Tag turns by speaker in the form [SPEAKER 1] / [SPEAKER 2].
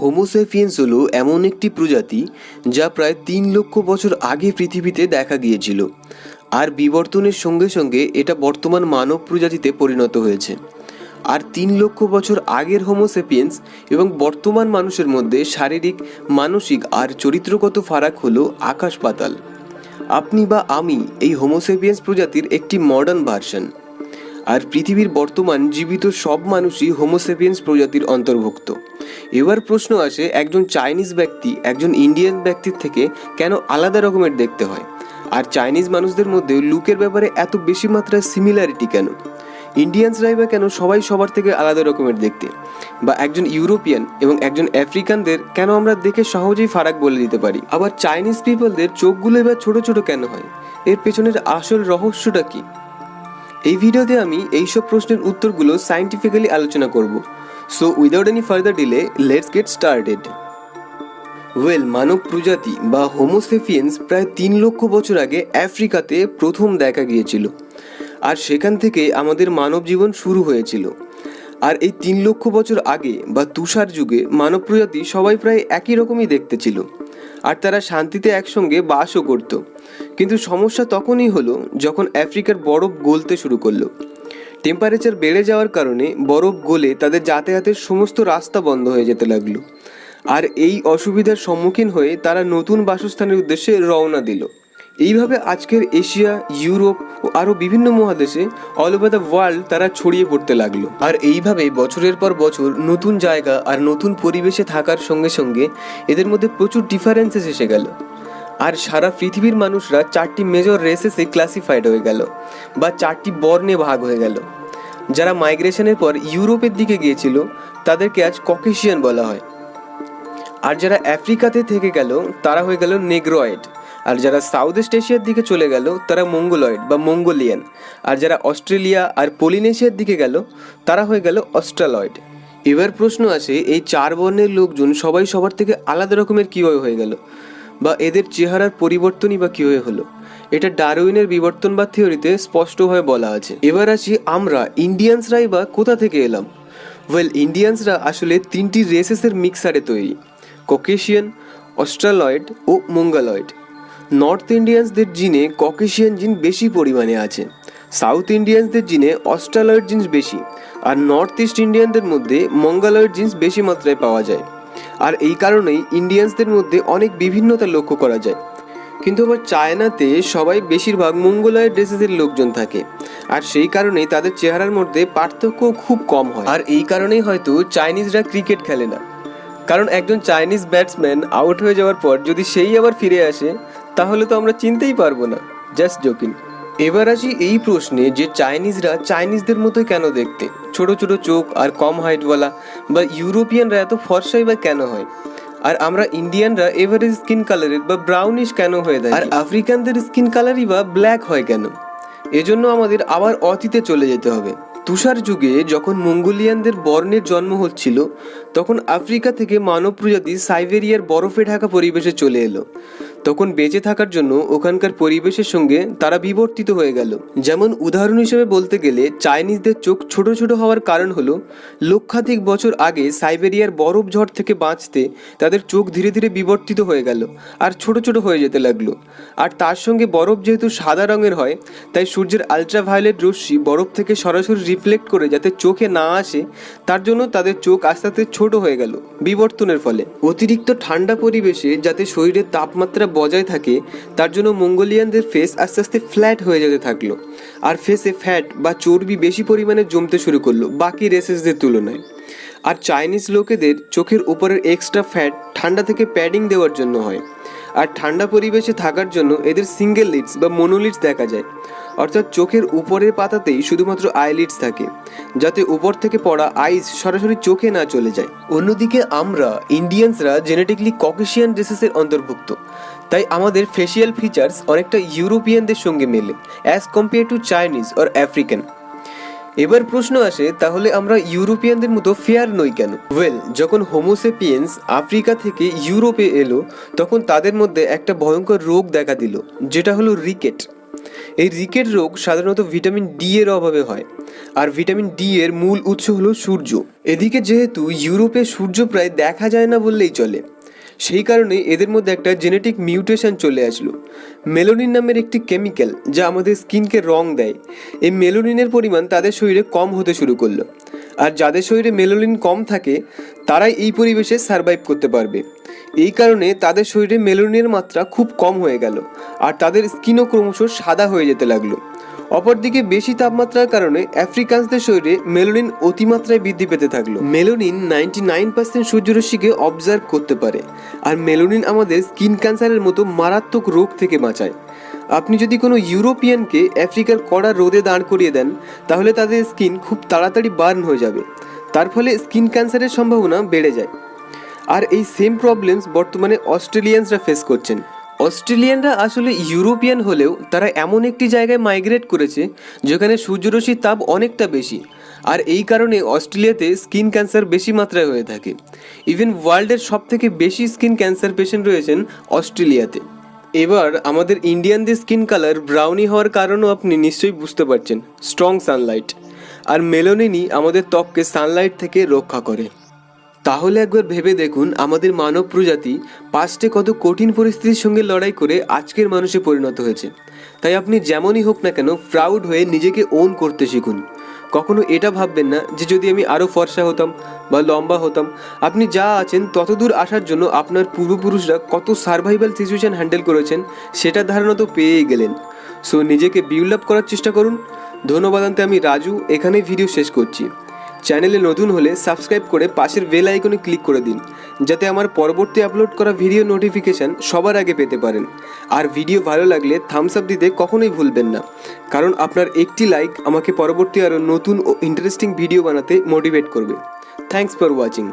[SPEAKER 1] Homo sapiens হলো এমন একটি প্রজাতি যা প্রায় 3 লক্ষ বছর আগে পৃথিবীতে দেখা গিয়েছিল, আর বিবর্তনের সঙ্গে সঙ্গে এটা বর্তমান মানব প্রজাতিতে পরিণত হয়েছে। আর 3 লক্ষ বছর আগের হোমোসেপিয়েন্স এবং বর্তমান মানুষের মধ্যে শারীরিক, মানসিক আর চরিত্রগত ফারাক হলো আকাশ পাতাল। আপনি বা আমি এই হোমোসেপিয়েন্স প্রজাতির একটি মডার্ন ভার্সন, আর পৃথিবীর বর্তমান জীবিত সব মানুষই হোমোসেপিয়েন্স প্রজাতির অন্তর্ভুক্ত। এবার প্রশ্ন আসে, একজন চাইনিজ ব্যক্তি একজন ইন্ডিয়ান ব্যক্তির থেকে কেন আলাদা রকমের দেখতে হয়? আর চাইনিজ মানুষদের মধ্যে লুকের ব্যাপারে এত বেশি মাত্রায় সিমিলারিটি কেন? ইন্ডিয়ানসরাই বা কেন সবাই সবার থেকে আলাদা রকমের দেখতে? বা একজন ইউরোপিয়ান এবং একজন আফ্রিকানদের কেন আমরা দেখে সহজেই ফারাক বলে দিতে পারি? আবার চাইনিজ পিপলদের চোখগুলো এবার ছোট ছোট কেন হয়? এর পেছনের আসল রহস্যটা কি? এই ভিডিওতে আমি এইসব প্রশ্নের উত্তরগুলো সায়েন্টিফিক্যালি আলোচনা করব। So without any further delay, let's get started. মানব প্রজাতি বা হোমোসেপিয়েন্স প্রায় 3 লক্ষ বছর আগে আফ্রিকাতে প্রথম দেখা গিয়েছিল, আর সেখান থেকে আমাদের মানব জীবন শুরু হয়েছিল। আর এই 3 লক্ষ বছর আগে বা তুষার যুগে মানব প্রজাতি সবাই প্রায় একই রকমই দেখতে ছিল, আর তারা শান্তিতে একসঙ্গে বাসও করত। কিন্তু সমস্যা তখনই হলো যখন আফ্রিকার বরফ গলতে শুরু করলো। টেম্পারেচার বেড়ে যাওয়ার কারণে বরফ গলে তাদের যাতায়াতের সমস্ত রাস্তা বন্ধ হয়ে যেতে লাগলো, আর এই অসুবিধার সম্মুখীন হয়ে তারা নতুন বাসস্থানের উদ্দেশ্যে রওনা দিল। এইভাবে আজকের এশিয়া, ইউরোপ ও আরও বিভিন্ন মহাদেশে অল ওভার দ্য ওয়ার্ল্ড তারা ছড়িয়ে পড়তে লাগলো। আর এইভাবে বছরের পর বছর নতুন জায়গা আর নতুন পরিবেশে থাকার সঙ্গে সঙ্গে এদের মধ্যে প্রচুর ডিফারেন্সেস এসে গেল। আর সারা পৃথিবীর মানুষরা 4টি মেজর রেসেসে ক্লাসিফাইড হয়ে গেল, বা 4টি বর্ণে ভাগ হয়ে গেল। যারা মাইগ্রেশনের পর ইউরোপের দিকে গিয়েছিল তাদেরকে আজ ককেশিয়ান বলা হয়, আর যারা আফ্রিকাতে থেকে গেল তারা হয়ে গেল নেগ্রয়েড, আর যারা সাউথ ইস্ট এশিয়ার দিকে চলে গেল তারা মঙ্গোলয়েড বা মঙ্গোলিয়ান, আর যারা অস্ট্রেলিয়া আর পলিনেশিয়ার দিকে গেল তারা হয়ে গেল অস্ট্রালয়েড। এবার প্রশ্ন আসে, এই 4 বর্ণের লোকজন সবাই সবার থেকে আলাদা রকমের কীভাবে হয়ে গেল, বা এদের চেহারার পরিবর্তনই বা কীভাবে হলো? এটা ডারউইনের বিবর্তনবাদ থিওরিতে স্পষ্টভাবে বলা আছে। এবার আসি, আমরা ইন্ডিয়ানসরাই বা কোথা থেকে এলাম? ইন্ডিয়ানসরা আসলে 3টি রেসেসের মিক্সারে তৈরি: ককেশিয়ান, অস্ট্রালয়েড ও মঙ্গোলয়েড। নর্থ ইন্ডিয়ানসদের জিনে ককেশিয়ান জিন বেশি পরিমাণে আছে, সাউথ ইন্ডিয়ানসদের জিনে অস্ট্রালয়েড জিন্স বেশি, আর নর্থ ইস্ট ইন্ডিয়ানদের মধ্যে মঙ্গোলয়েড জিন্স বেশি মাত্রায় পাওয়া যায়। আর এই কারণেই ইন্ডিয়ানসদের মধ্যে অনেক বিভিন্নতা লক্ষ্য করা যায়। কিন্তু আবার চায়নাতে সবাই বেশিরভাগ মঙ্গোলয়েড রেসেসের লোকজন থাকে, আর সেই কারণেই তাদের চেহারার মধ্যে পার্থক্য খুব কম হয়। আর এই কারণেই হয়তো চাইনিজরা ক্রিকেট খেলে না, কারণ একজন চাইনিজ ব্যাটসম্যান আউট হয়ে যাওয়ার পর যদি সেই আবার ফিরে আসে তাহলে তো আমরা চিনতেই পারবো না। Just joking. এবার আসি এই প্রশ্নে যে চাইনিজরা চাইনিজদের মতোই কেন দেখতে, ছোট ছোট চোখ আর কম হাইটওয়ালা, বা ইউরোপিয়ানরা এত ফর্সাই বা কেন হয়, আর আমরা ইন্ডিয়ানরা এভারেজ স্কিন কালারের বা ব্রাউনিশ কেন হয়ে যায়, আর আফ্রিকানদের স্কিন কালারই বা ব্ল্যাক হয় কেন? এজন্য আমাদের আবার অতীতে চলে যেতে হবে। তুষার যুগে যখন মঙ্গোলিয়ানদের বর্ণের জন্ম হচ্ছিল, তখন আফ্রিকা থেকে মানব প্রজাতি সাইবেরিয়ার বরফে ঢাকা পরিবেশে চলে এলো। তখন বেঁচে থাকার জন্য ওখানকার পরিবেশের সঙ্গে তারা বিবর্তিত হয়ে গেল। যেমন উদাহরণ হিসেবে বলতে গেলে, চাইনিজদের চোখ ছোট ছোট হওয়ার কারণ হলো লক্ষাধিক বছর আগে সাইবেরিয়ার বরফ ঝড় থেকে বাঁচতে তাদের চোখ ধীরে ধীরে বিবর্তিত হয়ে গেল আর ছোট ছোট হয়ে যেতে লাগলো। আর তার সঙ্গে বরফ যেহেতু সাদা রঙের হয়, তাই সূর্যের আলট্রাভায়োলেট রশ্মি বরফ থেকে সরাসরি রিফ্লেক্ট করে যাতে চোখে না আসে, তার জন্য তাদের চোখ আস্তে আস্তে ছোট হয়ে গেল বিবর্তনের ফলে। অতিরিক্ত ঠান্ডা পরিবেশে যাতে শরীরের তাপমাত্রা বজায় থাকে, তার জন্য মঙ্গোলিয়ানদের ফেস আস্তে আস্তে ফ্ল্যাট হয়ে যেতে থাকলো, আর ফেসে ফ্যাট বা চর্বি বেশি পরিমাণে জমতে শুরু করলো বাকি রেসেসদের তুলনায়। আর চাইনিজ লোকেদের চোখের উপরের এক্সট্রা ফ্যাট ঠান্ডা থেকে প্যাডিং দেওয়ার জন্য হয়, আর ঠান্ডা পরিবেশে থাকার জন্য এদের সিঙ্গেল লিডস বা মোনোলিডস দেখা যায়, অর্থাৎ চোখের উপরের পাতাতেই শুধুমাত্র আইলিডস থাকে, যাতে উপর থেকে পড়া আইস সরাসরি চোখে না চলে যায়। অন্যদিকে আমরা ইন্ডিয়ানসরা জেনেটিকলি ককেশিয়ান রেসেসের অন্তর্ভুক্ত, তাই আমাদের ফেসিয়াল ফিচার্স অনেকটা ইউরোপিয়ানদের সঙ্গে মেলে as compare to Chinese or African. এবার প্রশ্ন আসে, তাহলে আমরা ইউরোপিয়ানদের মতো ফেয়ার নই কেন? যখন হোমোসেপিয়েন্স আফ্রিকা থেকে ইউরোপে এলো, তখন তাদের মধ্যে একটা ভয়ঙ্কর রোগ দেখা দিল, যেটা হলো রিকেট। এই রিকেট রোগ সাধারণত ভিটামিন ডি এর অভাবে হয়, আর ভিটামিন ডি এর মূল উৎস হলো সূর্য। এদিকে যেহেতু ইউরোপে সূর্য প্রায় দেখা যায় না বললেই চলে, সেই কারণে এদের মধ্যে একটা জেনেটিক মিউটেশন চলে আসলো। মেলোনিন নামের একটি কেমিক্যাল যা আমাদের স্কিনকে রং দেয়, এই মেলোনিনের পরিমাণ তাদের শরীরে কম হতে শুরু করলো। আর যাদের শরীরে মেলোনিন কম থাকে তারাই এই পরিবেশে সারভাইভ করতে পারবে। এই কারণে তাদের শরীরে মেলোনিনের মাত্রা খুব কম হয়ে গেল, আর তাদের স্কিনও ক্রমশ সাদা হয়ে যেতে লাগলো। অপরদিকে বেশি তাপমাত্রার কারণে আফ্রিকানসদের শরীরে মেলোনিন অতিমাত্রায় বৃদ্ধি পেতে থাকলো। মেলোনিন 99% সূর্যরশ্মিকে অবজার্ভ করতে পারে, আর মেলোনিন আমাদের স্কিন ক্যান্সারের মতো মারাত্মক রোগ থেকে বাঁচায়। আপনি যদি কোনো ইউরোপিয়ানকে আফ্রিকার কড়া রোদে দাঁড় করিয়ে দেন, তাহলে তাদের স্কিন খুব তাড়াতাড়ি বার্ন হয়ে যাবে, তার ফলে স্কিন ক্যান্সারের সম্ভাবনা বেড়ে যায়। আর এই সেম প্রবলেমস বর্তমানে অস্ট্রেলিয়ানসরা ফেস করছেন। অস্ট্রেলিয়ানরা আসলে ইউরোপিয়ান হলেও তারা এমন একটি জায়গায় মাইগ্রেট করেছে যেখানে সূর্যরশ্মির তাপ অনেকটা বেশি, আর এই কারণে অস্ট্রেলিয়াতে স্কিন ক্যান্সার বেশি মাত্রায় হয়ে থাকে। ইভেন ওয়ার্ল্ডের সব থেকে বেশি স্কিন ক্যান্সার পেশেন্ট রয়েছেন অস্ট্রেলিয়াতে। এবার আমাদের ইন্ডিয়ানদের স্কিন কালার ব্রাউনি হওয়ার কারণও আপনি নিশ্চয়ই বুঝতে পারছেন, স্ট্রং সানলাইট। আর মেলোনিনই আমাদের ত্বককে সানলাইট থেকে রক্ষা করে। তাহলে একবার ভেবে দেখুন আমাদের মানব প্রজাতি পাস্টে কত কঠিন পরিস্থিতির সঙ্গে লড়াই করে আজকের মানুষে পরিণত হয়েছে। তাই আপনি যেমনই হোক না কেন প্রাউড হয়ে নিজেকে ওন করতে শিখুন। কখনো এটা ভাববেন না যে যদি আমি আরও ফর্সা হতাম বা লম্বা হতাম। আপনি যা আছেন ততদূর আসার জন্য আপনার পূর্বপুরুষরা কত সার্ভাইভাল সিচুয়েশন হ্যান্ডেল করেছেন সেটা ধারণা তো পেয়েই গেলেন। সো নিজেকে বিল্ড আপ করার চেষ্টা করুন। ধন্যবাদ আনতে আমি রাজু এখানেই ভিডিও শেষ করছি। চ্যানেলে নতুন হলে সাবস্ক্রাইব করে পাশের বেল আইকনে ক্লিক করে দিন, যাতে আমার পরবর্তী আপলোড করা ভিডিও নোটিফিকেশান সবার আগে পেতে পারেন। আর ভিডিও ভালো লাগলে থামস আপ দিতে কখনোই ভুলবেন না, কারণ আপনার একটি লাইক আমাকে পরবর্তী আরও নতুন ও ইন্টারেস্টিং ভিডিও বানাতে মোটিভেট করবে। Thanks for watching.